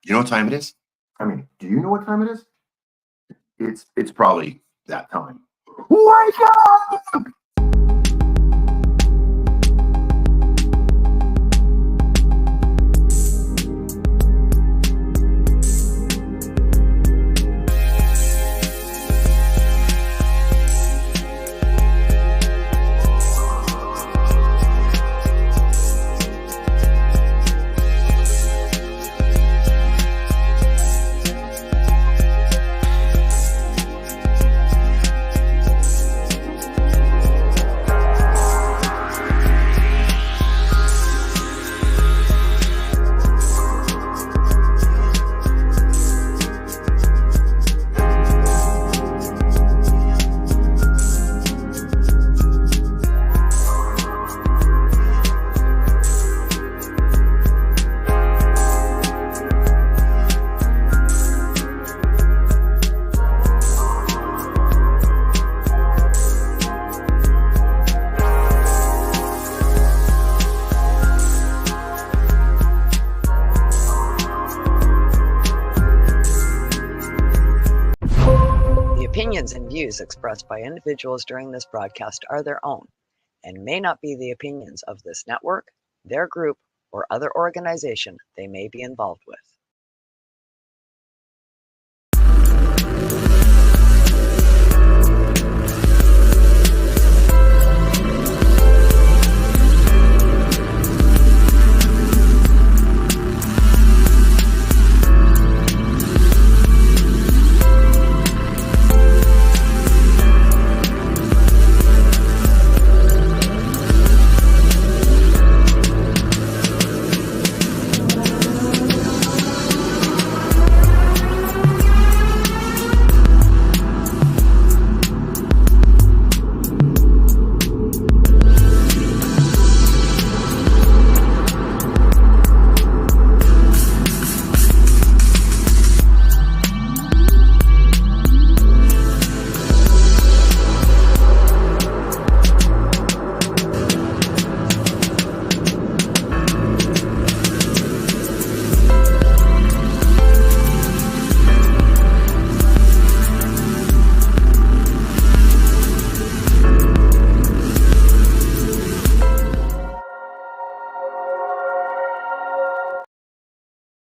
You know what time it is? I mean, do you know what time it is? It's probably that time. Wake up! The opinions and views expressed by individuals during this broadcast are their own and may not be the opinions of this network, their group, or other organization they may be involved with.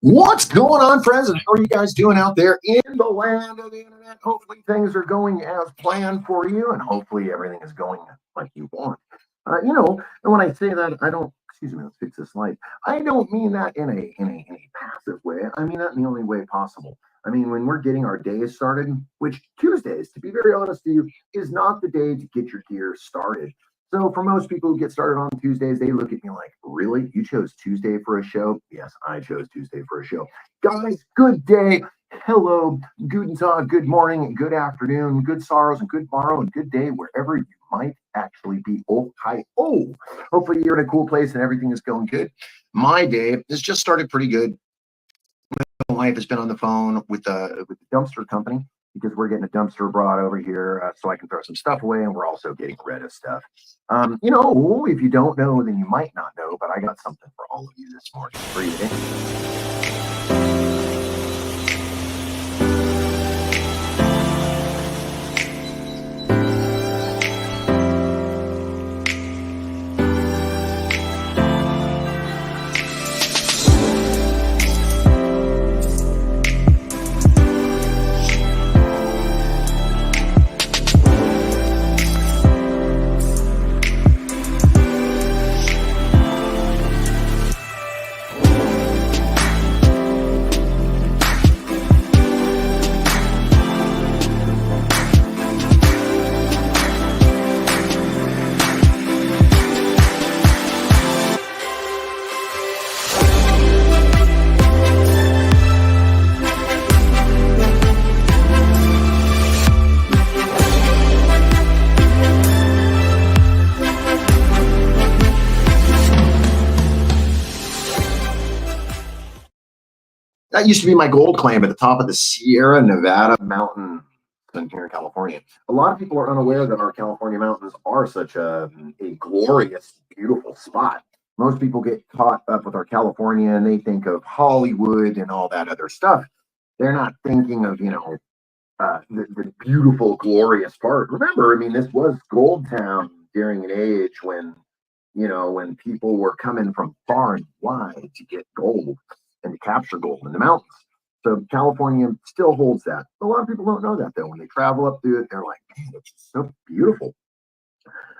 What's going on, friends? And how are you guys doing out there in the land of the internet? Hopefully things are going as planned for you, and hopefully everything is going like you want. And when I say that, I don't. Excuse me. Let's fix this light. I don't mean that in a passive way. I mean that in the only way possible. I mean, when we're getting our days started, which Tuesdays, to be very honest with you, is not the day to get your gear started. So for most people who get started on Tuesdays, they look at me like, really? You chose Tuesday for a show? Yes, I chose Tuesday for a show. Guys, good day. Hello, guten tag, good morning, good afternoon, good sorrows, and good morrow, and good day, wherever you might actually be. Oh, hi. Oh, hopefully you're in a cool place and everything is going good. My day has just started pretty good. My wife has been on the phone with the dumpster company because we're getting a dumpster brought over here so I can throw some stuff away, and we're also getting rid of stuff. If you don't know, then you might not know, but I got something for all of you this morning for you today. That used to be my gold claim at the top of the Sierra Nevada mountain here in California. A lot of people are unaware that our California mountains are such a glorious, beautiful spot. Most people get caught up with our California and they think of Hollywood and all that other stuff. They're not thinking of, the beautiful, glorious part. Remember, I mean, this was Gold Town during an age when people were coming from far and wide to get gold and to capture gold in the mountains. So California still holds that. A lot of people don't know that though. When they travel up through it, they're like, man, it's just so beautiful.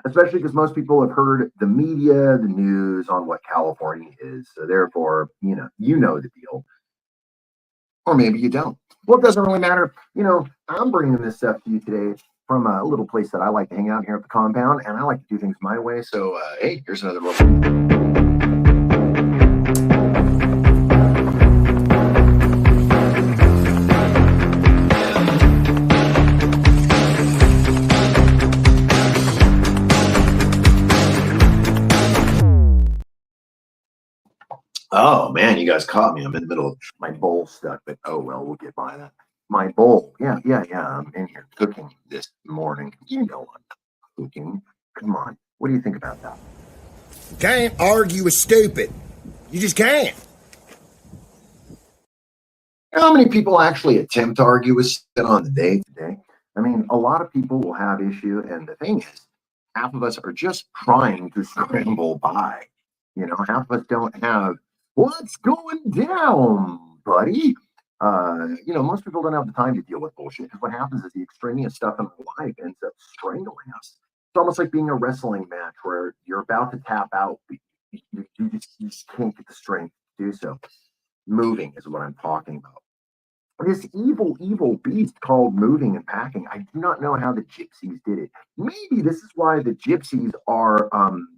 Especially because most people have heard the media, the news on what California is. So therefore, the deal. Or maybe you don't. Well, it doesn't really matter. I'm bringing this stuff to you today from a little place that I like to hang out here at the compound, and I like to do things my way. So, hey, here's another little. Oh man, you guys caught me. I'm in the middle of my bowl stuck, but oh well, we'll get by that. My bowl. Yeah. I'm in here cooking this morning. I'm cooking. Come on. What do you think about that? Can't argue with stupid. You just can't. How many people actually attempt to argue with it on the day today? I mean, a lot of people will have issue, and the thing is, half of us are just trying to scramble by. Half of us don't have what's going down, buddy. Most people don't have the time to deal with bullshit because what happens is the extraneous stuff in our life ends up strangling us. It's almost like being a wrestling match where you're about to tap out, but you just can't get the strength to do so. Moving is what I'm talking about. This evil beast called moving and packing. I do not know how the gypsies did it. Maybe this is why the gypsies are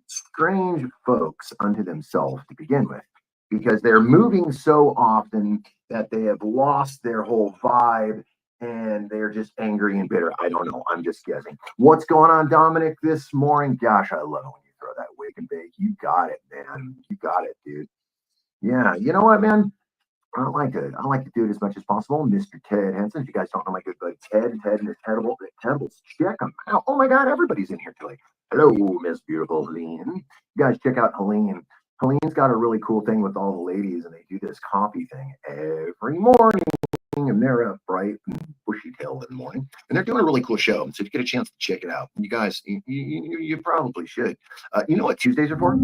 strange folks unto themselves to begin with, because they're moving so often that they have lost their whole vibe and they're just angry and bitter. I don't know. I'm just guessing. What's going on, Dominic, this morning? Gosh, I love it when you throw that wake and bake. You got it, man. You got it, dude. Yeah, you know what, man? I like to do it as much as possible. Mr. Ted Henson. If you guys don't know my good buddy Ted and his Tedibles, check him out. Oh my God, everybody's in here today. Hello, Miss Beautiful Helene. You guys check out Helene. Helene's got a really cool thing with all the ladies, and they do this coffee thing every morning. And they're up bright and bushy-tailed in the morning, and they're doing a really cool show. So if you get a chance to check it out, you guys, you probably should. You know what Tuesdays are for?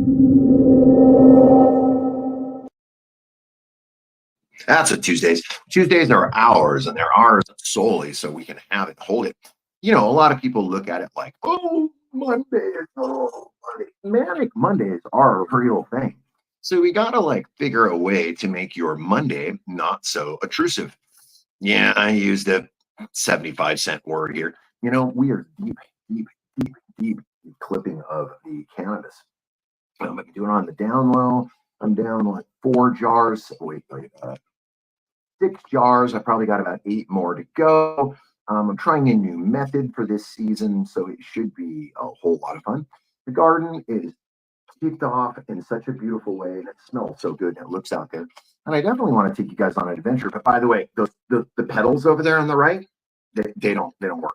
That's what Tuesdays are ours, and they're ours solely so we can have it, hold it. A lot of people look at it like, oh, Monday. Manic Mondays are a real thing. So we got to figure a way to make your Monday not so intrusive. Yeah, I used a 75-cent word here. We are deep clipping of the cannabis. I'm going to do it on the down low. I'm down 4 jars. Wait, 6 jars. I probably got about 8 more to go. I'm trying a new method for this season, so it should be a whole lot of fun. The garden is kicked off in such a beautiful way, and it smells so good, and it looks out there. And I definitely want to take you guys on an adventure. But by the way, the pedals over there on the right, they don't work.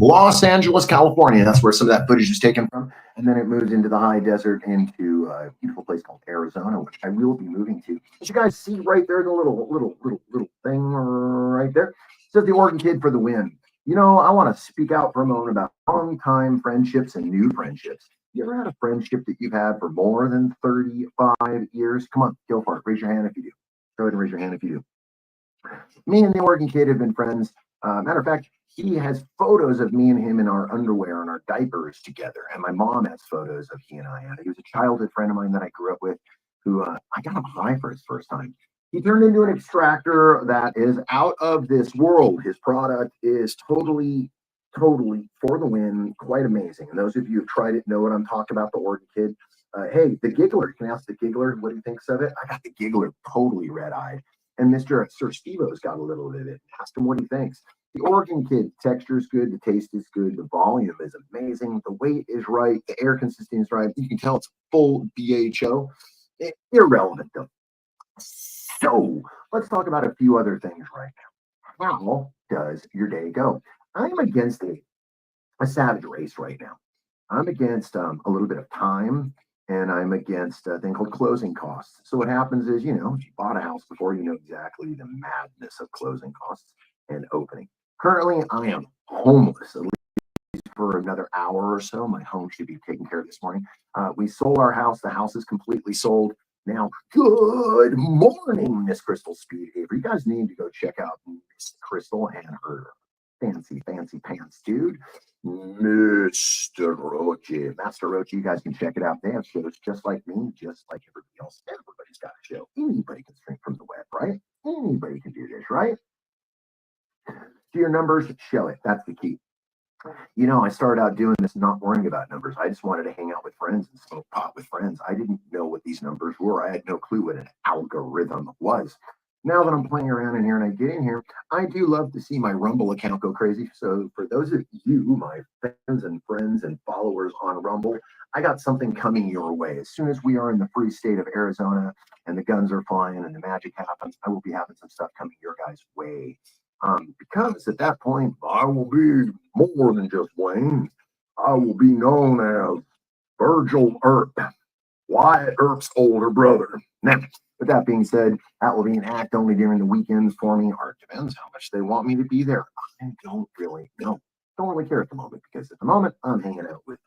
Los Angeles, California. That's where some of that footage is taken from. And then it moves into the high desert into a beautiful place called Arizona, which I will be moving to. As you guys see right there, the little thing right there. It says the Oregon Kid for the win. You know, I want to speak out for a moment about long-time friendships and new friendships. You ever had a friendship that you've had for more than 35 years? Come on, go for it. Raise your hand if you do. Go ahead and raise your hand if you do. Me and the Oregon Kid have been friends. Matter of fact, he has photos of me and him in our underwear and our diapers together. And my mom has photos of he and I. And he was a childhood friend of mine that I grew up with who I got him high for his first time. He turned into an extractor that is out of this world. His product is totally for the win, quite amazing. And those of you who've tried it know what I'm talking about, the Oregon Kid. Hey, the Giggler, you can ask the Giggler what he thinks of it. I got the Giggler totally red-eyed. And Mr. Sir Steve-O's got a little bit of it. Ask him what he thinks. The Oregon Kid, texture is good, the taste is good, the volume is amazing, the weight is right, the air consistency is right. You can tell it's full BHO. Irrelevant though. So let's talk about a few other things right now. How does your day go? I'm against a savage race right now. I'm against a little bit of time, and I'm against a thing called closing costs. So what happens is, you know, if you bought a house before, you know exactly the madness of closing costs and opening. Currently, I am homeless, at least for another hour or so. My home should be taken care of this morning. We sold our house. The house is completely sold. Now, good morning, Miss Crystal Speedhaver. You guys need to go check out Miss Crystal and her fancy pants, dude. Mr. Roche, Master Roche, you guys can check it out. They have shows just like me, just like everybody else. Everybody's got a show. Anybody can stream from the web, right? Anybody can do this, right? Do your numbers, show it. That's the key. You know, I started out doing this not worrying about numbers. I just wanted to hang out with friends and smoke pot with friends. I didn't know what these numbers were. I had no clue what an algorithm was. Now that I'm playing around in here and I get in here, I do love to see my Rumble account go crazy. So for those of you, my fans and friends and followers on Rumble, I got something coming your way. As soon as we are in the free state of Arizona and the guns are flying and the magic happens, I will be having some stuff coming your guys' way. Because at that point, I will be more than just Wayne. I will be known as Virgil Earp, Wyatt Earp's older brother. Now, with that being said, that will be an act only during the weekends for me, or it depends how much they want me to be there. I don't really know. Don't really care at the moment, because at the moment, I'm hanging out with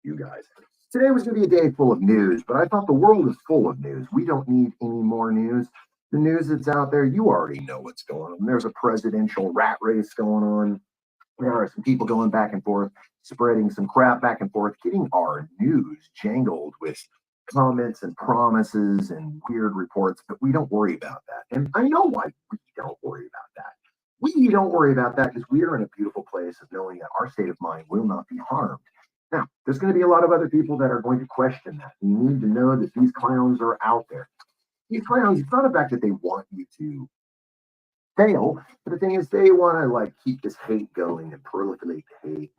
you guys. Today was going to be a day full of news, but I thought the world is full of news. We don't need any more news. The news that's out there, you already know what's going on. There's a presidential rat race going on. There are some people going back and forth, spreading some crap back and forth, getting our news jangled with comments and promises and weird reports, but we don't worry about that. And I know why we don't worry about that. We don't worry about that because we are in a beautiful place of knowing that our state of mind will not be harmed. Now, there's going to be a lot of other people that are going to question that. You need to know that these clowns are out there. These clowns, it's not a fact that they want you to fail, but the thing is they want to like keep this hate going and proliferate hate.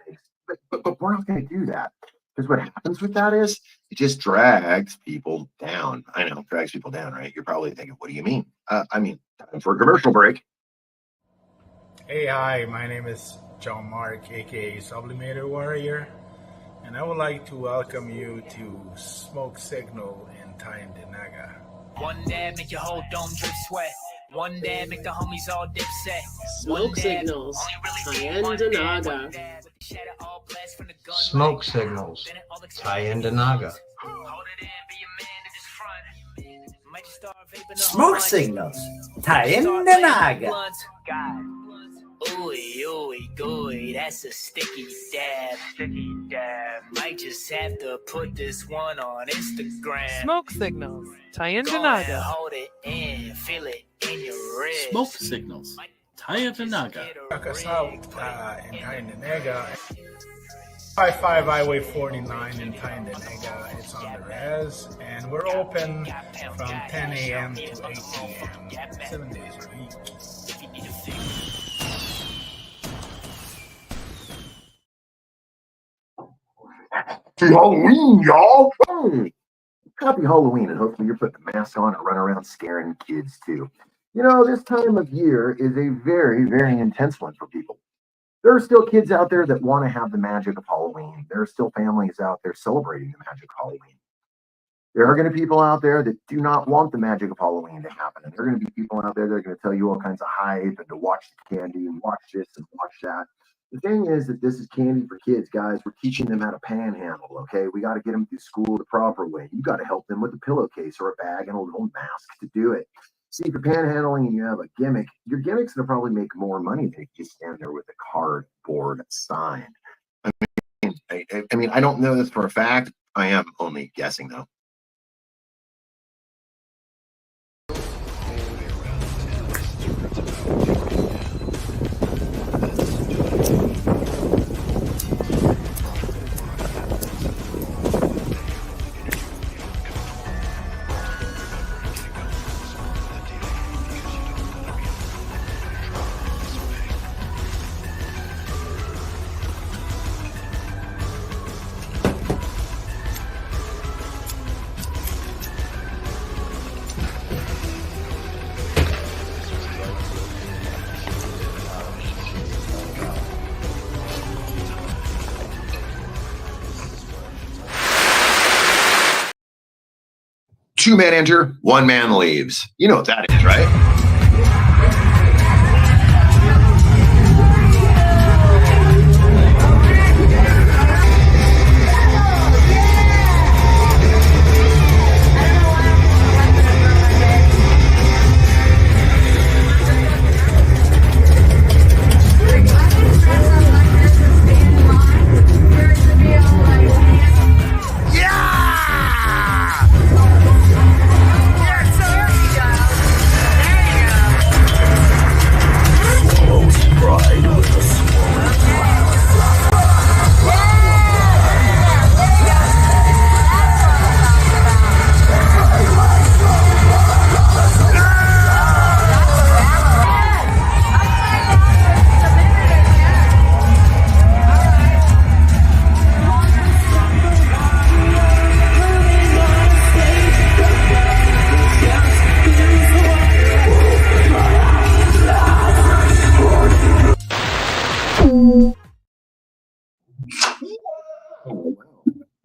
But we're not going to do that. Because what happens with that is it just drags people down. I know, drags people down, right? You're probably thinking, what do you mean? I mean, time for a commercial break. Hey, hi, my name is John Mark, aka Sublimator Warrior, and I would like to welcome you to Smoke Signal in Tyendinaga. One dab make your whole dome drip sweat. One dab make the homies all dip set. Smoke Signals, Tyendinaga. Smoke Signals, Tyendinaga. Smoke Signals, Tyendinaga. Ooey, ooey, gooey, that's a sticky dab. Might just have to put this one on Instagram. Smoke Signals, Go ahead, Tyendinaga. hold it in, feel it in your wrist. Smoke Signals, Tyendinaga. Check us out in Tyendinaga. 55 Highway 49 in Tyendinaga. It's on the res, and we're open from 10 a.m. to 8 p.m. 7 days a week. Happy Halloween, y'all! Happy Halloween, and hopefully you're putting a mask on and running around scaring kids too. You know, this time of year is a very, very intense one for people. There are still kids out there that want to have the magic of Halloween. There are still families out there celebrating the magic of Halloween. There are going to be people out there that do not want the magic of Halloween to happen. And there are going to be people out there that are going to tell you all kinds of hype and to watch the candy and watch this and watch that. The thing is that this is candy for kids, guys. We're teaching them how to panhandle, okay? We got to get them through school the proper way. You got to help them with a pillowcase or a bag and a little mask to do it. See, if you're panhandling and you have a gimmick, your gimmick's going to probably make more money than if you stand there with a cardboard sign. I mean, I don't know this for a fact. I am only guessing, though. Two men enter, one man leaves. You know what that is, right?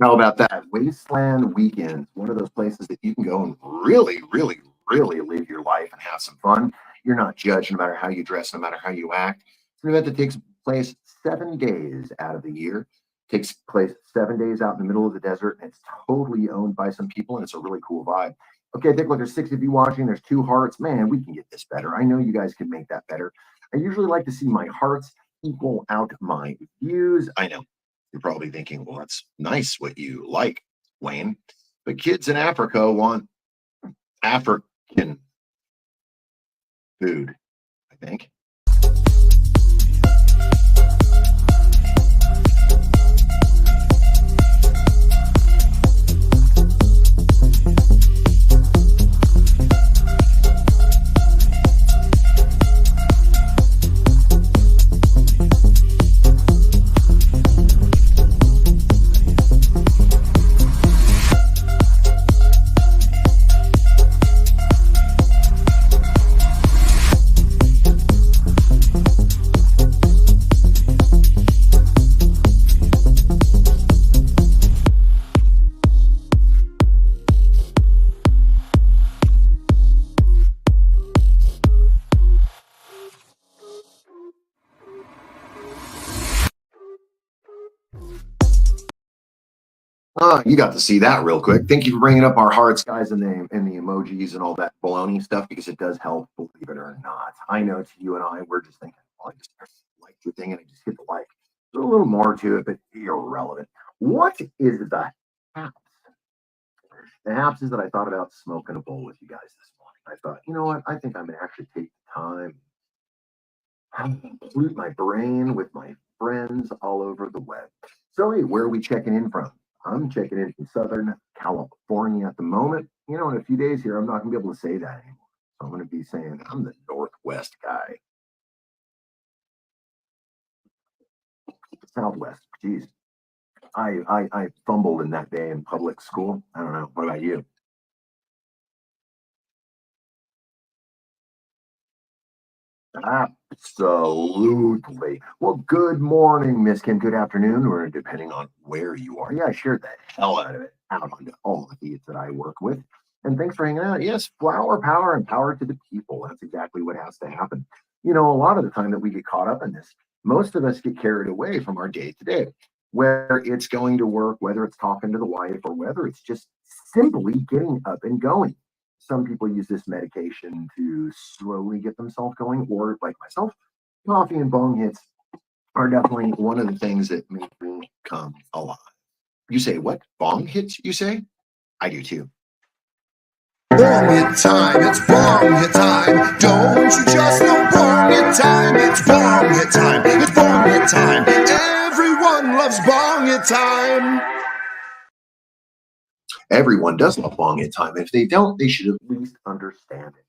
How about that? Wasteland Weekends, one of those places that you can go and really, really, really live your life and have some fun. You're not judged no matter how you dress, no matter how you act. It's an event that takes place 7 days out of the year. Takes place 7 days out in the middle of the desert, and it's totally owned by some people, and it's a really cool vibe. Okay, take a look. There's 6 of you watching. There's 2 hearts. Man, we can get this better. I know you guys can make that better. I usually like to see my hearts equal out my views. I know. You're probably thinking, well, that's nice what you like, Wayne. But kids in Africa want African food, I think. You got to see that real quick. Thank you for bringing up our hearts, guys, and the emojis and all that baloney stuff, because it does help, believe it or not. I know to you and I, we're just thinking, well, I just liked your thing and I just hit the like. There's a little more to it, but irrelevant. What is the haps? The haps is that I thought about smoking a bowl with you guys this morning. I thought, you know what? I think I'm going to actually take the time and pollute my brain with my friends all over the web. So, hey, where are we checking in from? I'm checking in from Southern California at the moment. You know, in a few days here, I'm not going to be able to say that anymore. So I'm going to be saying I'm the Northwest guy. Southwest, geez. I fumbled in that day in public school. I don't know. What about you? Absolutely. Well, good morning, Miss Kim. Good afternoon, or depending on where you are. Yeah, I shared the hell out of it out onto all the feeds that I work with. And thanks for hanging out. Yes, flower power and power to the people. That's exactly what has to happen. You know, a lot of the time that we get caught up in this, most of us get carried away from our day to day, whether it's going to work, whether it's talking to the wife, or whether it's just simply getting up and going. Some people use this medication to slowly get themselves going, or like myself, coffee and bong hits are definitely one of the things that make me come alive. You say, what? Bong hits, you say? I do too. Bong it time, it's bong it time. Don't you just know bong it time? It's bong it time, it's bong it time. Everyone loves bong it time. Everyone does love bong hit time. If they don't, they should at least understand it.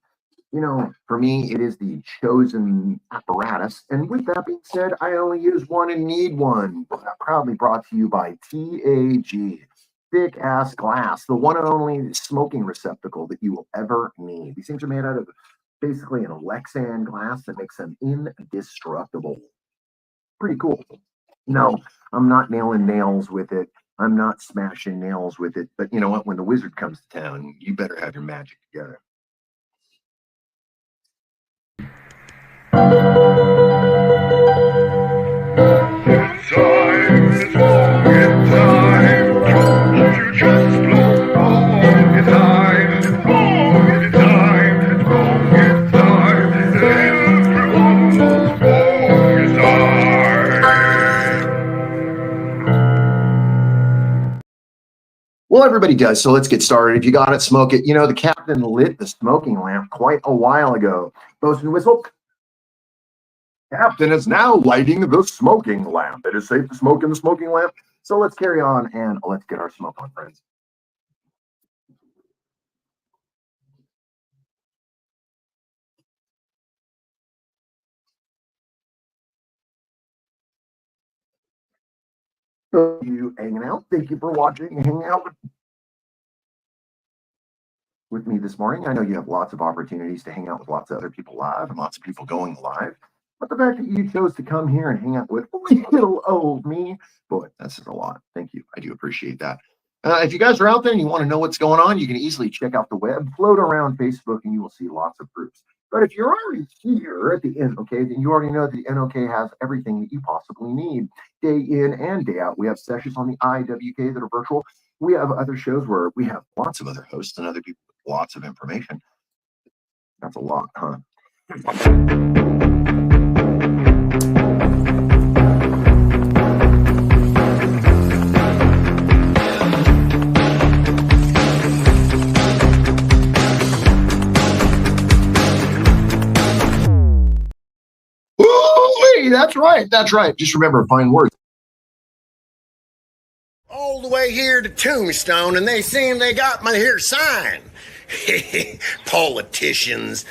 You know, for me, it is the chosen apparatus. And with that being said, I only use one and need one. Proudly brought to you by TAG. Thick ass glass, the one and only smoking receptacle that you will ever need. These things are made out of basically an Lexan glass that makes them indestructible. Pretty cool. No, I'm not nailing nails with it. I'm not smashing nails with it. But you know what? When the wizard comes to town, you better have your magic together. Well, everybody does, so let's get started. If you got it, smoke it. You know, the captain lit the smoking lamp quite a while ago. Bosun whistle. Captain is now lighting the smoking lamp. It is safe to smoke in the smoking lamp. So let's carry on and let's get our smoke on, friends. So you hanging out. Thank you for watching and hanging out with me this morning. I know you have lots of opportunities to hang out with lots of other people live and lots of people going live. But the fact that you chose to come here and hang out with little old me, boy, that says a lot. Thank you. I do appreciate that. If you guys are out there and you want to know what's going on, you can easily check out the web, float around Facebook, and you will see lots of groups. But if you're already here at the NOK, then you already know that the NOK has everything that you possibly need day in and day out. We have sessions on the IWK that are virtual. We have other shows where we have lots of other hosts and other people with lots of information. That's a lot, huh? Ooh, that's right. That's right. Just remember, fine words. All the way here to Tombstone, and they seem they got my here sign. Politicians.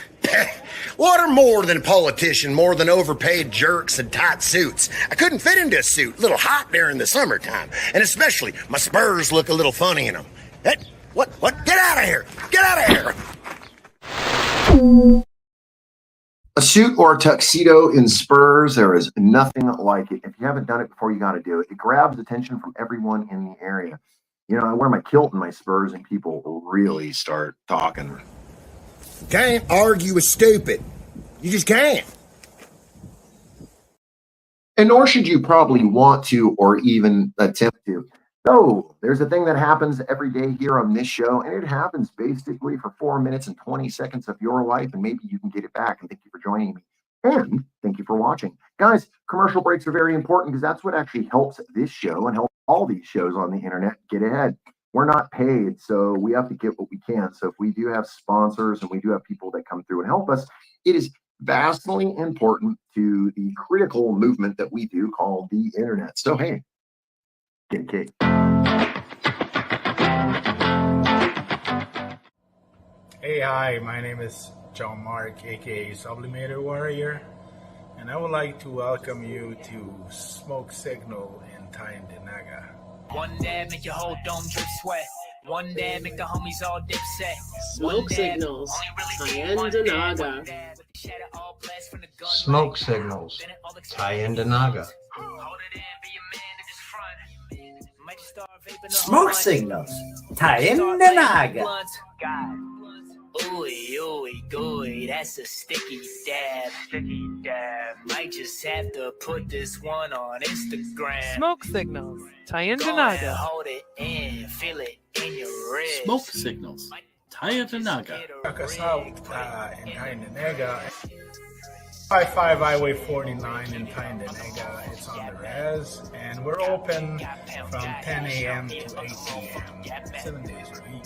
What are more than a politician? More than overpaid jerks and tight suits. I couldn't fit into a suit. A little hot during the summertime. And especially, my spurs look a little funny in them. What? Get out of here! Get out of here! A suit or a tuxedo in Spurs, there is nothing like it. If you haven't done it before, you got to do it. It grabs attention from everyone in the area. You know, I wear my kilt and my Spurs, and people really start talking. Can't argue with stupid. You just can't. And nor should you probably want to or even attempt to. So there's a thing that happens every day here on this show, and it happens basically for 4 minutes and 20 seconds of your life, and maybe you can get it back. And thank you for joining me. And thank you for watching. Guys, commercial breaks are very important because that's what actually helps this show and helps all these shows on the internet get ahead. We're not paid, so we have to get what we can. So if we do have sponsors and we do have people that come through and help us, it is vastly important to the critical movement that we do called the internet. So, hey, get a cake. Hey, hi, my name is John Mark, aka Sublimator Warrior, and I would like to welcome you to Smoke Signal in Tyendinaga. One dab make your whole dome drip sweat. One dab make the homies all dip set. Smoke signals. Tyendinaga. Smoke signals. Tie into Naga. Smoke signals. Tie in the Naga. Ooey, ooey, gooey, that's a sticky dab. Sticky dab. Might just have to put this one on Instagram. Smoke signals. Tie into Go Naga. and hold it in, feel it in your ribs. Smoke signals. Tie into Naga. Check us out in Tynanega. 55 Highway 49 in Tynanega. It's on the res, and we're open from 10 a.m. to 8 p.m. 7 days a week.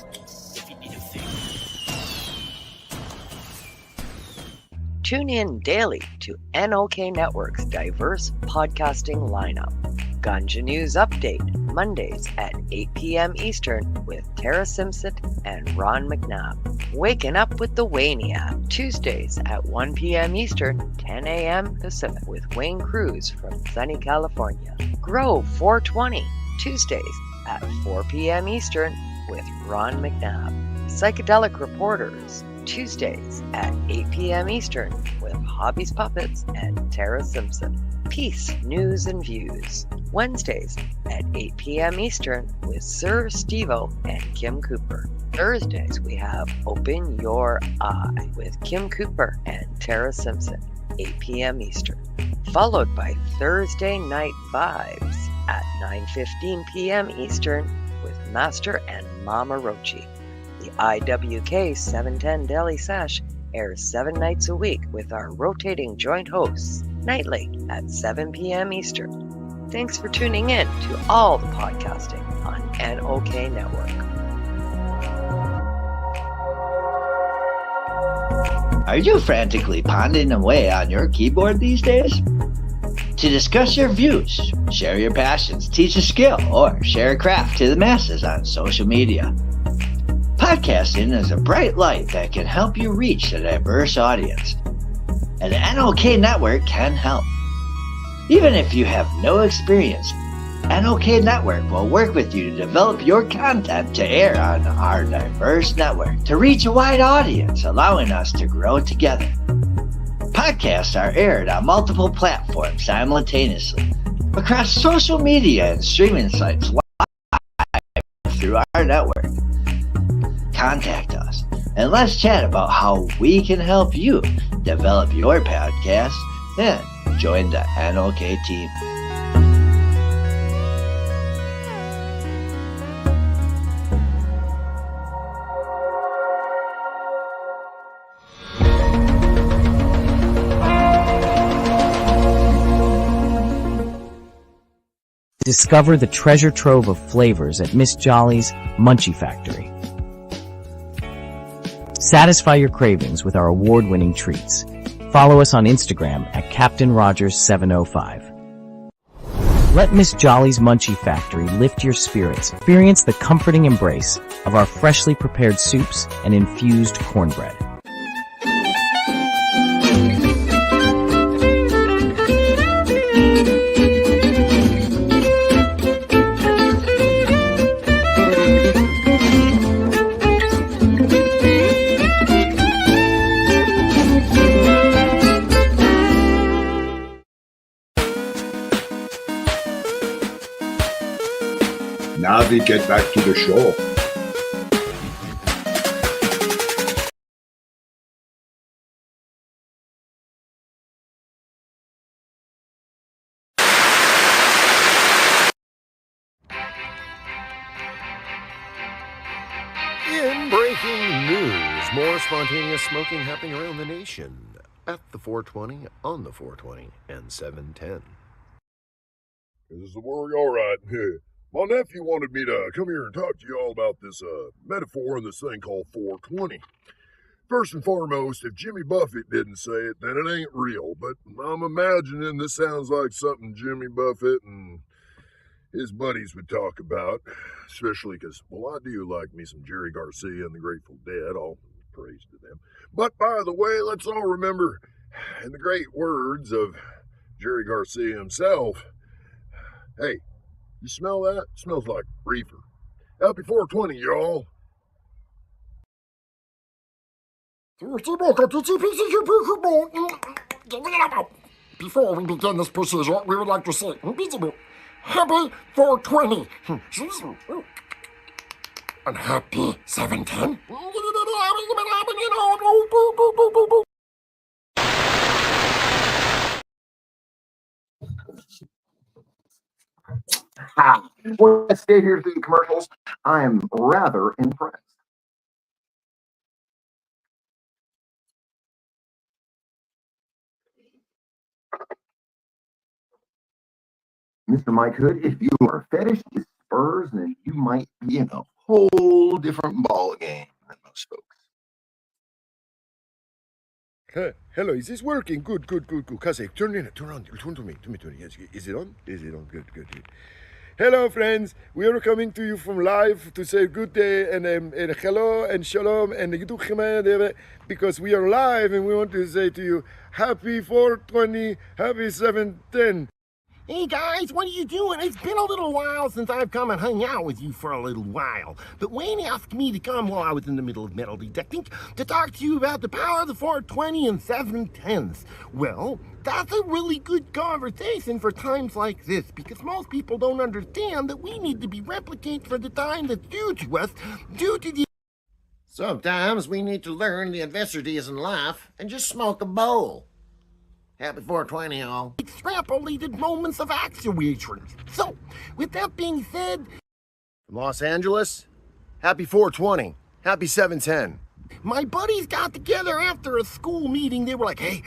Tune in daily to NOK Network's diverse podcasting lineup. Ganja News Update, Mondays at 8 p.m. Eastern with Tara Simpson and Ron McNabb. Waking Up with the Wayniac, Tuesdays at 1 p.m. Eastern, 10 a.m. Pacific with Wayne Cruz from sunny California. Grow 420, Tuesdays at 4 p.m. Eastern with Ron McNabb. Psychedelic Reporters, Tuesdays at 8 p.m. Eastern with Hobbies Puppets and Tara Simpson. Peace, News and Views, Wednesdays at 8 p.m. Eastern with Sir Stevo and Kim Cooper. Thursdays we have Open Your Eye with Kim Cooper and Tara Simpson, 8 p.m. Eastern. Followed by Thursday Night Vibes at 9:15 p.m. Eastern with Master and Mama Rochi. The IWK 710 Daily Sesh airs 7 nights a week with our rotating joint hosts, nightly at 7 p.m. Eastern. Thanks for tuning in to all the podcasting on NOK Network. Are you frantically pounding away on your keyboard these days? To discuss your views, share your passions, teach a skill, or share a craft to the masses on social media. Podcasting is a bright light that can help you reach a diverse audience, and the NOK Network can help. Even if you have no experience, NOK Network will work with you to develop your content to air on our diverse network to reach a wide audience, allowing us to grow together. Podcasts are aired on multiple platforms simultaneously across social media and streaming sites live through our network. Contact us and let's chat about how we can help you develop your podcast and join the NOK team. Discover the treasure trove of flavors at Miss Jolly's Munchie Factory. Satisfy your cravings with our award-winning treats. Follow us on Instagram at Captain Rogers 705. Let Miss Jolly's Munchie Factory lift your spirits. Experience the comforting embrace of our freshly prepared soups and infused cornbread. Now we get back to the show. In breaking news, more spontaneous smoking happening around the nation at the 420, on the 420, and 710. Is the word all right? My nephew wanted me to come here and talk to you all about this metaphor and this thing called 420. First and foremost, if Jimmy Buffett didn't say it, then it ain't real. But I'm imagining this sounds like something Jimmy Buffett and his buddies would talk about, especially because, well, I do like me some Jerry Garcia and the Grateful Dead, all praise to them. But by the way, let's all remember, in the great words of Jerry Garcia himself, hey, you smell that? It smells like reefer. Happy 420, y'all. Before we begin this procedure, we would like to say happy 420 and happy 710. Ha! Well, let's stay here through the commercials. I am rather impressed. Mr. Mike Hood, if you are a fetish with Spurs, then you might be in a whole different ball game than most folks. Hello, is this working? Good. Kase, turn on. Turn to me. Yes, is it on? Good. Hello, friends. We are coming to you from live to say good day and hello and shalom and because we are live and we want to say to you happy 420, happy 710. Hey guys, what are you doing? It's been a little while since I've come and hung out with you for a little while. But Wayne asked me to come while I was in the middle of metal detecting to talk to you about the power of the 420 and 710s. Well, that's a really good conversation for times like this, because most people don't understand that we need to be replicated for the time that's due to us due to the... Sometimes we need to learn the adversities in life and just smoke a bowl. Happy 420, all. Extrapolated moments of actuation. So, with that being said... From Los Angeles, happy 420, happy 710. My buddies got together after a school meeting. They were like, hey,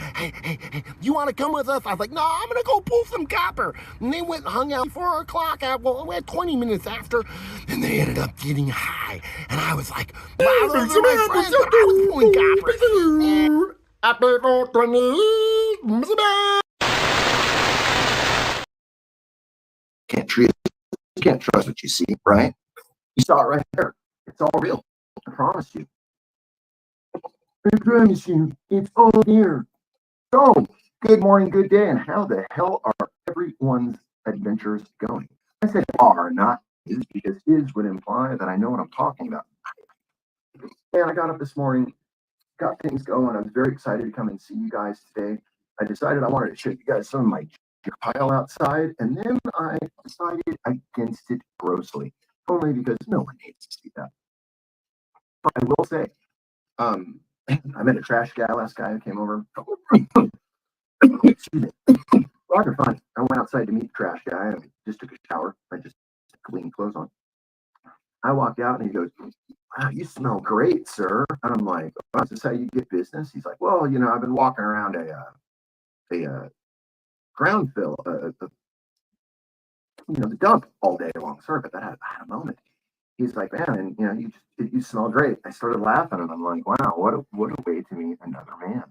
you want to come with us? I was like, no, I'm going to go pull some copper. And they went and hung out 4 o'clock, we had 20 minutes after, and they ended up getting high. And I was like, wow, those are my friends, but I was pulling copper. Happy 420. Can't trust what you see, right? You saw it right there. It's all real. I promise you. I promise you, it's all here. So, good morning, good day, and how the hell are everyone's adventures going? I said are, not is, because is would imply that I know what I'm talking about. And I got up this morning, got things going. I was very excited to come and see you guys today. I decided I wanted to show you guys some of my pile outside, and then I decided against it grossly, only because no one needs to see that. But I will say, I met a trash guy, last guy who came over. Excuse me. Roger, fine. I went outside to meet the trash guy. I just took a shower. I just cleaned clothes on. I walked out and he goes, wow, you smell great, sir. And I'm like, oh, is this how you get business? He's like, well, you know, I've been walking around a ground fill, the dump all day long. Sorry, but I had a moment. He's like, man, and you know, you smell great. I started laughing, and I'm like, wow, what a way to meet another man.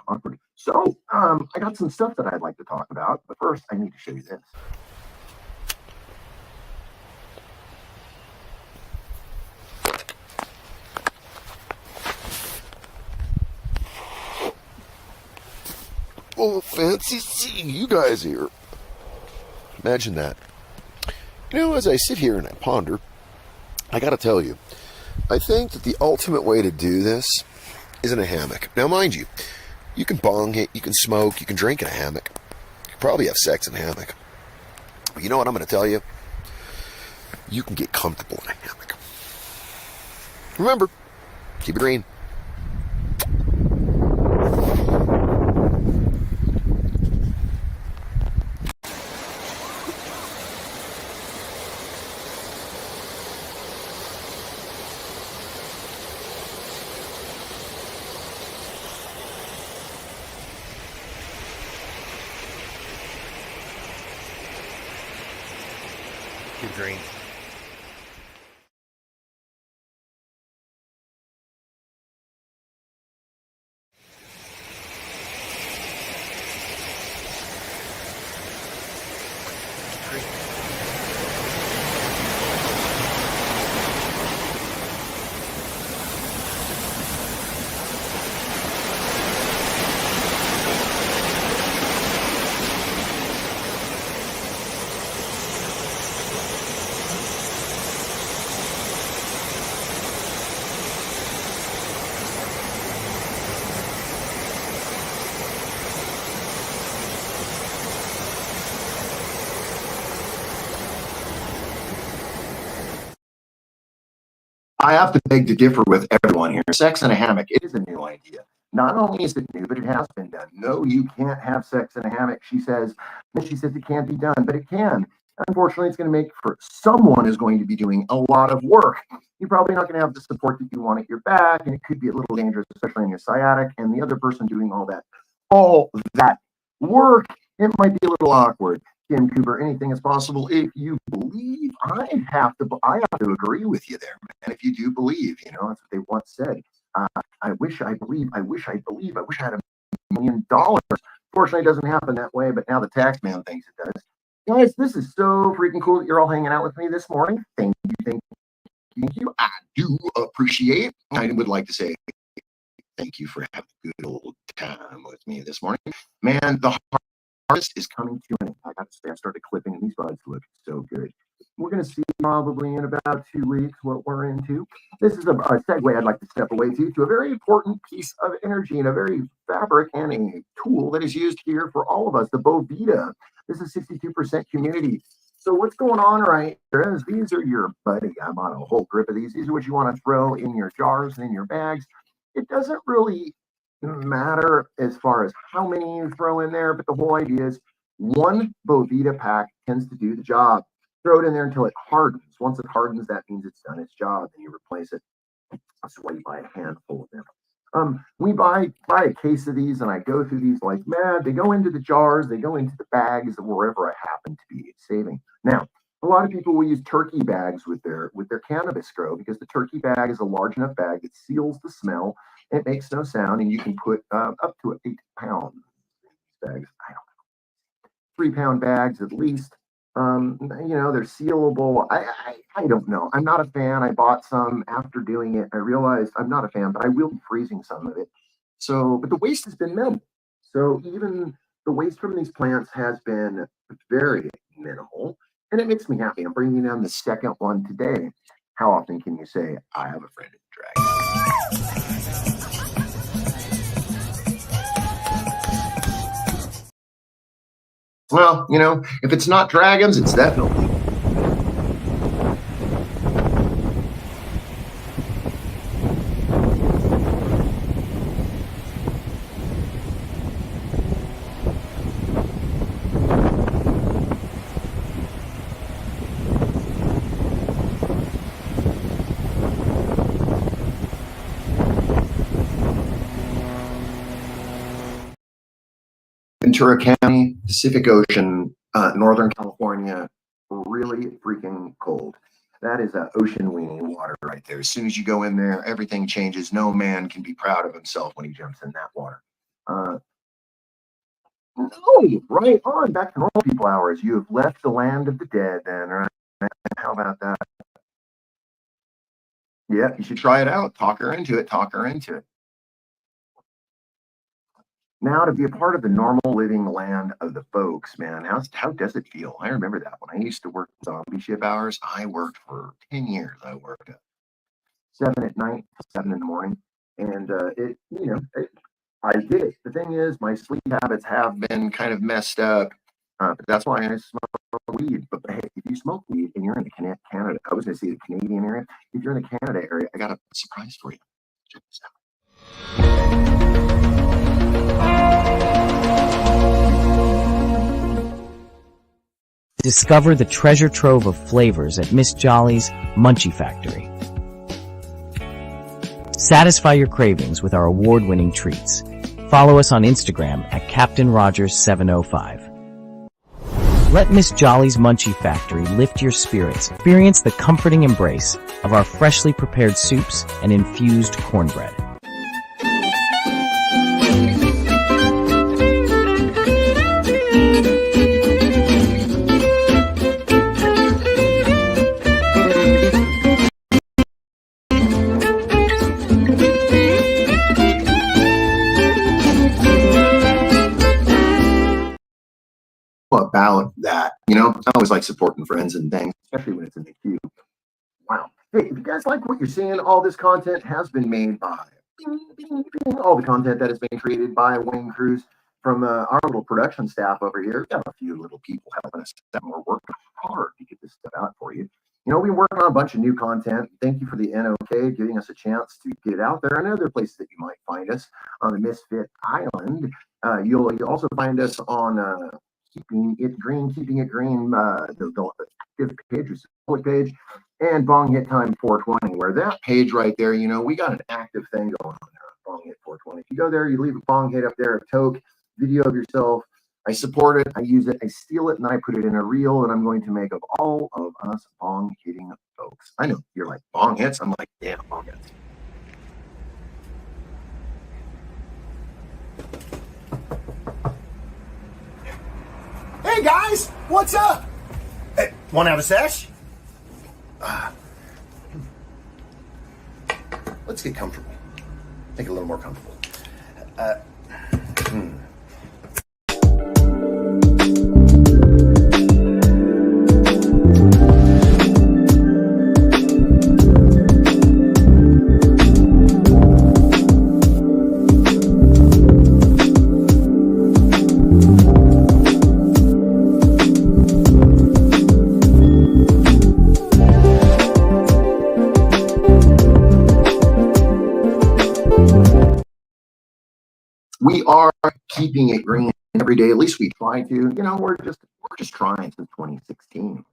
Awkward. So, I got some stuff that I'd like to talk about, but first, I need to show you this. Oh, fancy seeing you guys here. Imagine that. You know, as I sit here and I ponder, I gotta tell you, I think that the ultimate way to do this is in a hammock. Now, mind you, you can bong it, you can smoke, you can drink in a hammock. You can probably have sex in a hammock. But you know what I'm gonna tell you? You can get comfortable in a hammock. Remember, keep it green. Green. I have to beg to differ with everyone here. Sex in a hammock is a new idea. Not only is it new, but it has been done. No, you can't have sex in a hammock, she says. And she says it can't be done, but it can. Unfortunately, it's going to make for someone is going to be doing a lot of work. You're probably not going to have the support that you want at your back, and it could be a little dangerous, especially on your sciatic. And the other person doing all that work, it might be a little awkward. Kim Cooper, anything is possible if you believe. I have to agree with you there, man. If you do believe, that's what they once said. I wish I believe. I wish I believe. I wish I had $1 million. Fortunately, it doesn't happen that way, but now the tax man thinks it does. Guys, this is so freaking cool that you're all hanging out with me this morning. Thank you. I do appreciate. I would like to say thank you for having a good old time with me this morning. Man, the harvest is coming to an end. I got to say, I started clipping, and these buds look so good. We're going to see probably in about 2 weeks what we're into. This is a segue I'd like to step away to a very important piece of energy and a very fabric and a tool that is used here for all of us, the Bovita. This is 62% humidity. So what's going on right here is these are your buddy. I'm on a whole grip of these. These are what you want to throw in your jars and in your bags. It doesn't really matter as far as how many you throw in there, but the whole idea is one Bovita pack tends to do the job. Throw it in there until it hardens. Once it hardens, that means it's done its job, and you replace it. That's why you buy a handful of them. We buy a case of these, and I go through these like mad. They go into the jars, they go into the bags, wherever I happen to be saving. Now, a lot of people will use turkey bags with their cannabis grow because the turkey bag is a large enough bag that seals the smell. It makes no sound, and you can put up to 8 pound bags. I don't know, 3-pound bags at least. They're sealable. I don't know. I'm not a fan. I bought some after doing it. I realized I'm not a fan, but I will be freezing some of it. So, but the waste has been minimal. So even the waste from these plants has been very minimal, and it makes me happy. I'm bringing down the second one today. How often can you say, I have a friend in the dragon? Well, if it's not dragons, it's definitely. Ventura County, Pacific Ocean, Northern California, really freaking cold. That is ocean weenie water right there. As soon as you go in there, everything changes. No man can be proud of himself when he jumps in that water. No, right on. Back to normal people hours. You have left the land of the dead then, right? How about that? Yeah, you should try it out. Talk her into it. Now, to be a part of the normal living land of the folks, man, how does it feel? I remember that when I used to work zombie ship hours. I worked for 10 years. I worked 7 at night, 7 in the morning, and I did it. The thing is, my sleep habits have been kind of messed up, but that's why I smoke weed. But hey, if you smoke weed and you're in the Canada, I was going to say the Canadian area. If you're in the Canada area, I got a surprise for you. Check this out. Discover the treasure trove of flavors at Miss Jolly's Munchie Factory. Satisfy your cravings with our award-winning treats. Follow us on Instagram at Captain Rogers 705. Let Miss Jolly's Munchie Factory lift your spirits. Experience the comforting embrace of our freshly prepared soups and infused cornbread. About that, I always like supporting friends and things, especially when it's in the queue. Wow. Hey, if you guys like what you're seeing, all this content has been made by all the content that has been created by Wayne Cruz from our little production staff over here. We've got a few little people helping us out. We're working hard to get this stuff out for you. We're working on a bunch of new content. Thank you for the NOK giving us a chance to get it out there, and other places that you might find us on the Misfit Island. You'll also find us on Keeping It Green, the active page, which is the public page, and Bong Hit Time 420, where that page right there, we got an active thing going on there on Bong Hit 420. If you go there, you leave a bong hit up there, a toke, video of yourself. I support it, I use it, I steal it, and I put it in a reel that I'm going to make of all of us bong hitting folks. I know you're like, bong hits? I'm like, yeah, bong hits. Hey guys, what's up? Hey, want to have a sesh? Let's get comfortable. Make it a little more comfortable. We are keeping it green every day. At least we try to. We're just trying since 2016.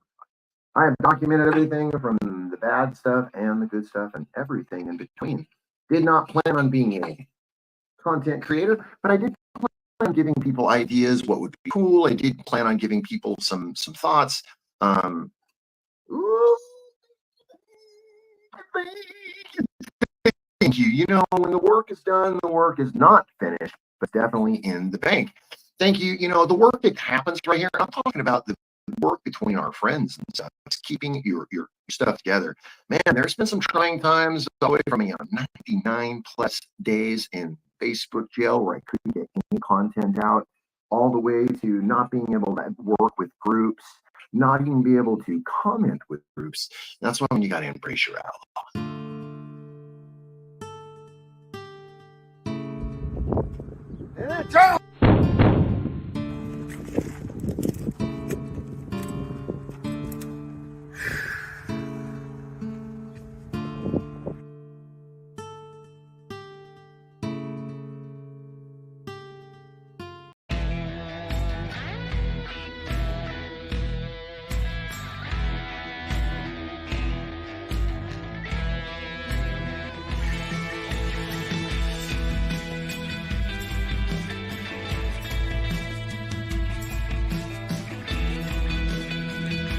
I have documented everything from the bad stuff and the good stuff and everything in between. Did not plan on being a content creator, but I did plan on giving people ideas what would be cool. I did plan on giving people some thoughts. Thank you. When the work is done, the work is not finished, but definitely in the bank. Thank you. The work that happens right here, I'm talking about the work between our friends and stuff. It's keeping your stuff together. Man, there's been some trying times away from me on 99 plus days in Facebook jail where I couldn't get any content out, all the way to not being able to work with groups, not even be able to comment with groups. That's when you got to embrace your outlaw.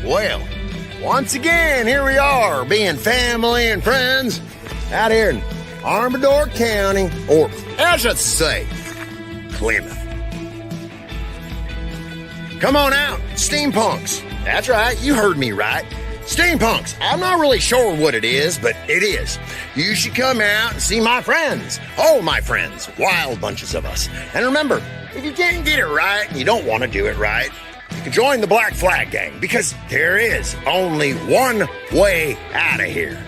Well, once again, here we are, being family and friends out here in Armador County, or as I should say, Plymouth. Come on out, steampunks. That's right, you heard me right. Steampunks. I'm not really sure what it is, but it is. You should come out and see my friends. All my friends. Wild bunches of us. And remember, if you can't get it right and you don't want to do it right, you can join the Black Flag Gang, because there is only one way out of here.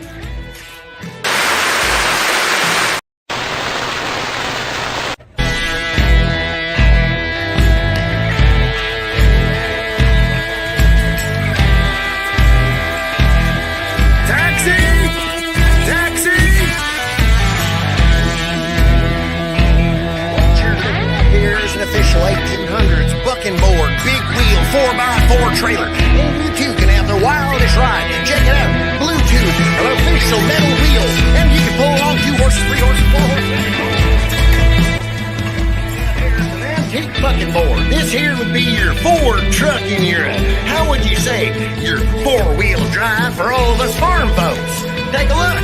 Official 1800s bucking board, big wheel, 4x4 trailer, and you too can have the wildest ride. Check it out, Bluetooth, an official metal wheel, and you can pull along 2 horses, 3 horses, 4 horses. Here's an antique bucking board. This here would be your Ford truck in your, how would you say, your 4-wheel drive for all of us farm folks. Take a look.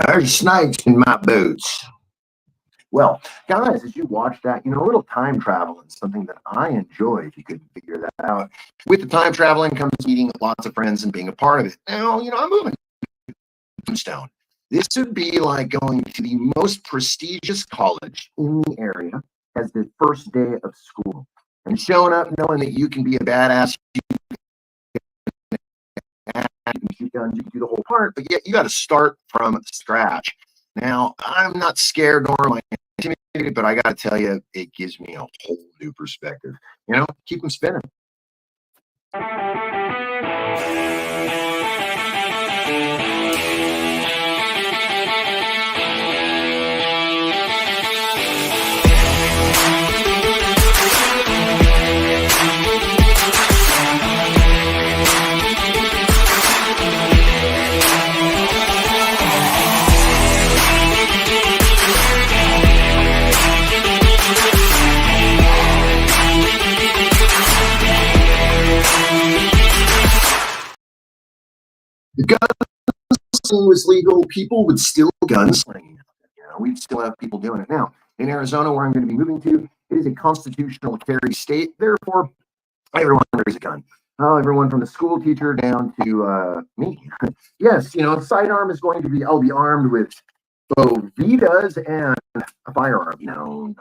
There's snakes in my boots. Well, guys, as you watch that, a little time travel is something that I enjoy, if you couldn't figure that out. With the time traveling comes meeting lots of friends and being a part of it. Now, I'm moving to Tombstone. This would be like going to the most prestigious college in the area as the first day of school and showing up knowing that you can be a badass. You can do the whole part, but yet you got to start from scratch. Now, I'm not scared, nor am I intimidated, but I got to tell you, it gives me a whole new perspective. Keep them spinning. The gunsling was legal, people would still gunsling. We'd still have people doing it. Now, in Arizona, where I'm going to be moving to, it is a constitutional carry state. Therefore, everyone carries a gun. Everyone from the school teacher down to me. Yes, sidearm is going to be, I'll be armed with bovitas and a firearm. No,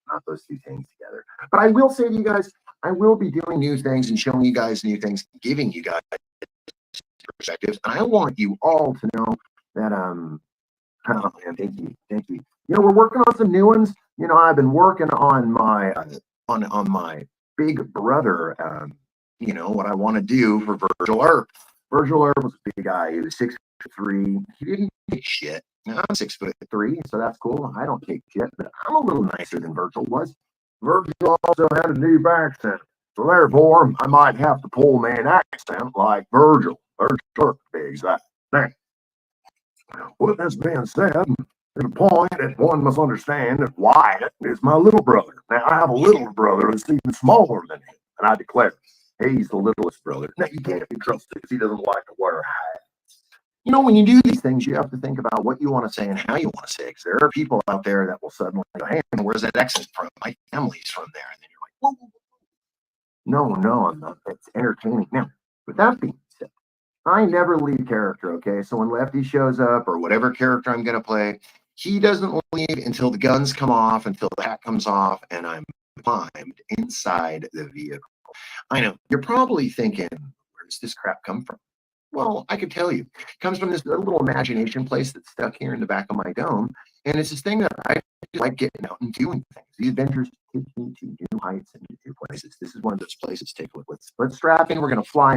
not those two things together. But I will say to you guys, I will be doing new things and showing you guys new things, giving you guys perspectives. And I want you all to know that oh man, thank you. We're working on some new ones. I've been working on my on my big brother. What I want to do for Virgil Earp. Virgil Earp was a big guy. He was 6'3". He didn't take shit. Now I'm 6'3", so that's cool. I don't take shit, but I'm a little nicer than Virgil was. Virgil also had a deep accent, so therefore I might have to pull me an accent like Virgil. Virgil, exactly. Now, with this being said, there's a point that one must understand that Wyatt is my little brother. Now, I have a little brother that's even smaller than him, and I declare he's the littlest brother. Now, you can't be trusted because he doesn't like to wear hats. When you do these things, you have to think about what you want to say and how you want to say it, because there are people out there that will suddenly go, hey, where's that accent from? My family's from there. And then you're like, whoa. No, I'm not. It's entertaining. Now, with that being said, I never leave character, okay? So when Lefty shows up or whatever character I'm going to play, he doesn't leave until the guns come off, until the hat comes off, and I'm climbed inside the vehicle. I know, you're probably thinking, where does this crap come from? Well, I could tell you. It comes from this little imagination place that's stuck here in the back of my dome, and it's this thing that I like getting out and doing things. These adventures take me to new heights and new places. This is one of those places. Take a look. Let's strap in. We're going to fly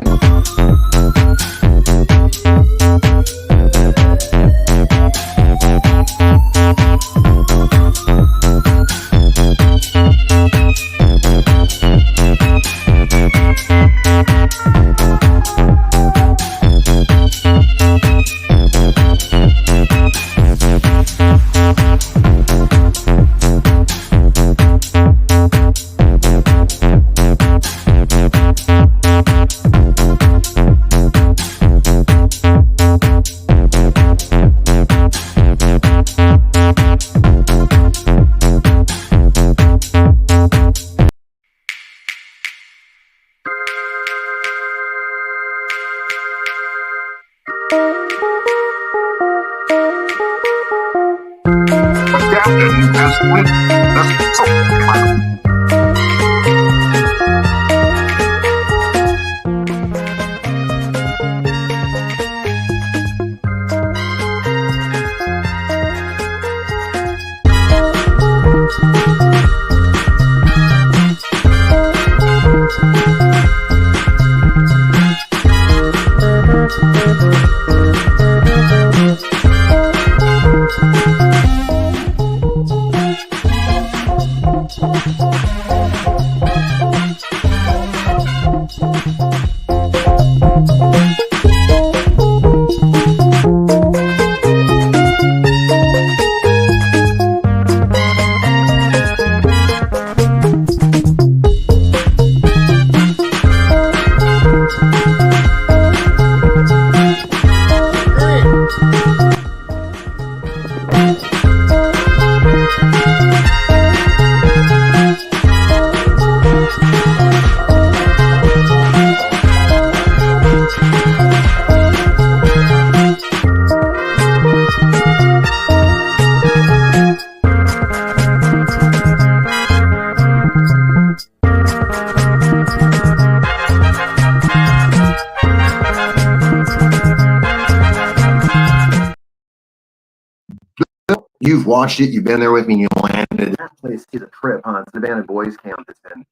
You've watched it. You've been there with me. You landed. That place is a trip, huh? It's an abandoned boys camp that's been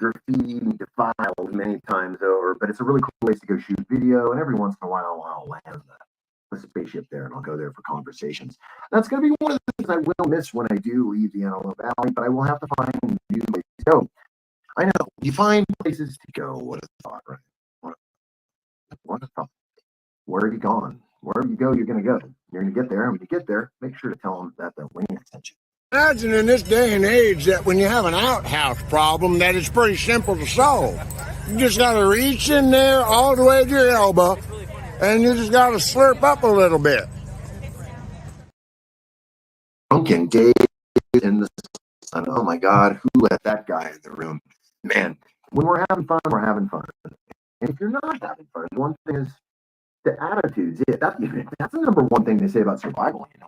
graffitied and defiled many times over, but it's a really cool place to go shoot video. And every once in a while, I'll land the spaceship there, and I'll go there for conversations. That's going to be one of the things I will miss when I do leave the Antelope Valley, but I will have to find new places to go. I know you find places to go. What a thought, right? What a thought. Where have you gone? Wherever you go, you're going to go. You're going to get there, and when you get there, make sure to tell them that the Wayniac sent you. Imagine in this day and age that when you have an outhouse problem, that it's pretty simple to solve. You just got to reach in there all the way to your elbow, and you just got to slurp up a little bit. Drunken Dave in the sun. Oh my God, who let that guy in the room? Man, when we're having fun, we're having fun. And if you're not having fun, one thing is the attitude's it. That's the number one thing they say about survival, you know.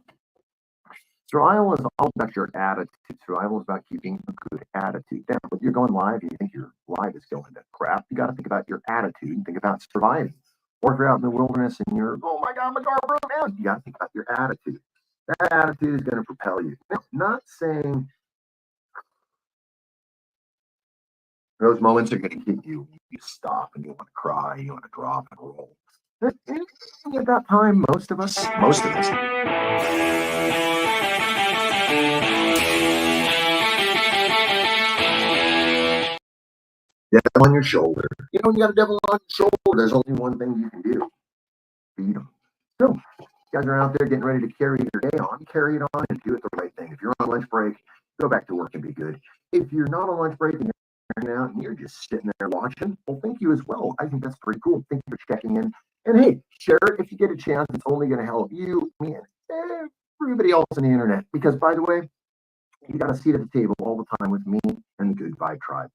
Survival is all about your attitude. Survival is about keeping a good attitude. Now, if you're going live and you think your live is going to crap, you got to think about your attitude and think about surviving. Or if you're out in the wilderness and you're, oh my God, my car broke down, you got to think about your attitude. That attitude is going to propel you. Now, not saying those moments are going to get you stop and you want to cry, you want to drop and roll. And at that time, most of us. Devil on your shoulder. You know, when you got a devil on your shoulder, there's only one thing you can do. Feed them. So, you guys are out there getting ready to carry your day on. Carry it on and do it the right thing. If you're on lunch break, go back to work and be good. If you're not on lunch break and you're out and you're just sitting there watching, well, thank you as well. I think that's pretty cool. Thank you for checking in. And hey, share it if you get a chance. It's only going to help you, me, and everybody else on the internet. Because, by the way, you got a seat at the table all the time with me and the Good Vibe Tribe.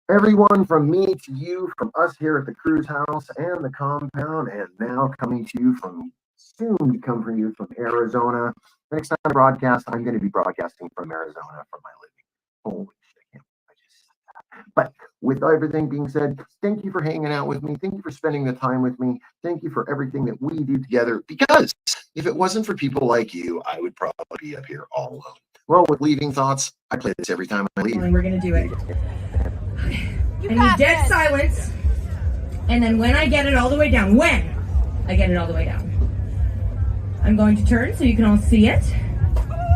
Everyone from me to you, from us here at the Cruise House and the compound, and now coming to you from, soon to come from you from Arizona. Next time I broadcast, I'm going to be broadcasting from Arizona from my living. Holy shit, I just said that. But with everything being said, thank you for hanging out with me. Thank you for spending the time with me. Thank you for everything that we do together, because if it wasn't for people like you, I would probably be up here all alone. Well, with leaving thoughts, I play this every time I leave. And we're going to do it. I need dead silence, and then when I get it all the way down, I'm going to turn so you can all see it,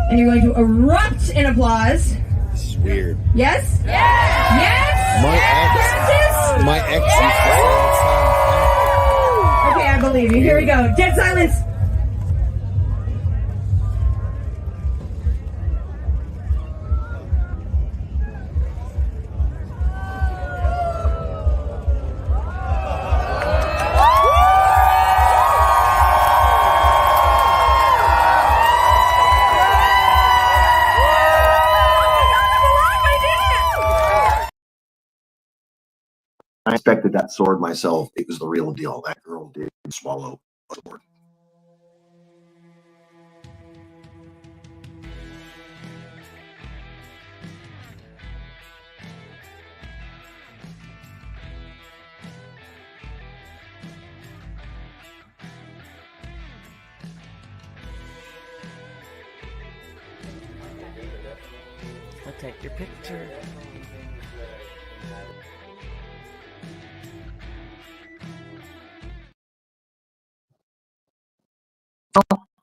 and you're going to erupt in applause. This is weird. Yes? Yes! Yes! My ex. Okay, I believe you. Here we go. Dead silence. I expected that sword myself. It was the real deal. That girl did swallow a sword. I'll take your picture.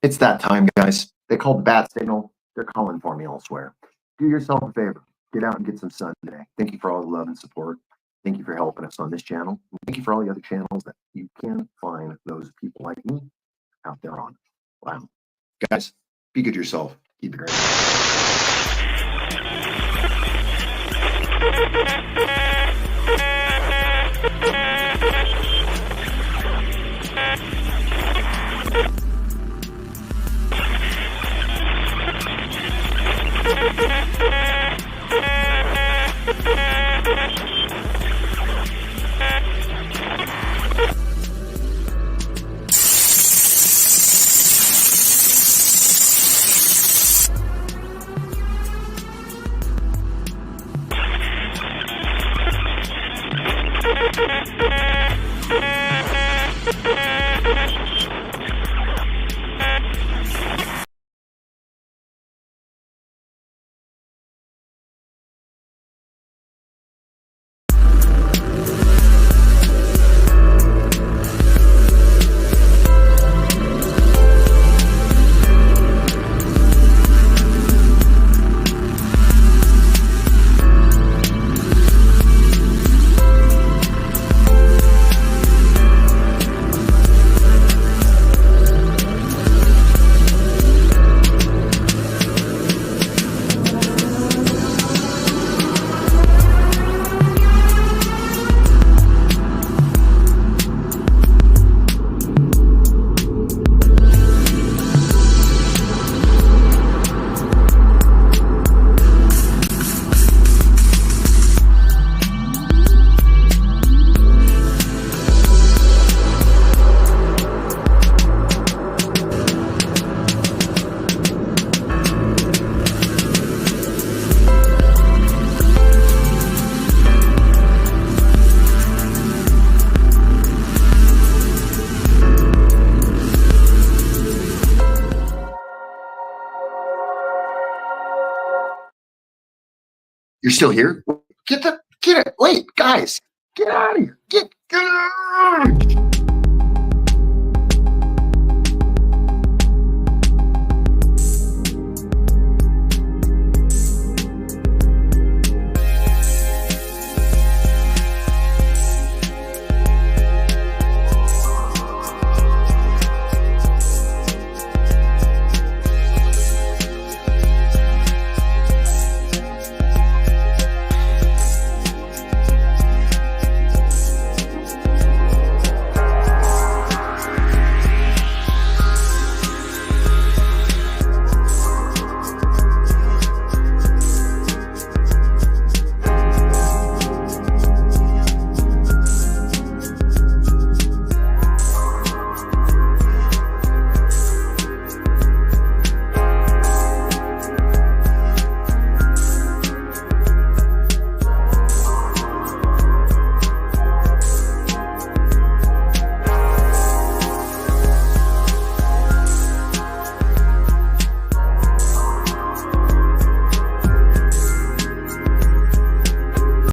It's that time, guys. They call the bat signal. They're calling for me elsewhere. Do yourself a favor. Get out and get some sun today. Thank you for all the love and support. Thank you for helping us on this channel. And thank you for all the other channels that you can find those people like me out there on. Wow. Guys, be good to yourself. Keep it great. Thank you. You're still here? Get it. Wait, guys, get out of here. Get out.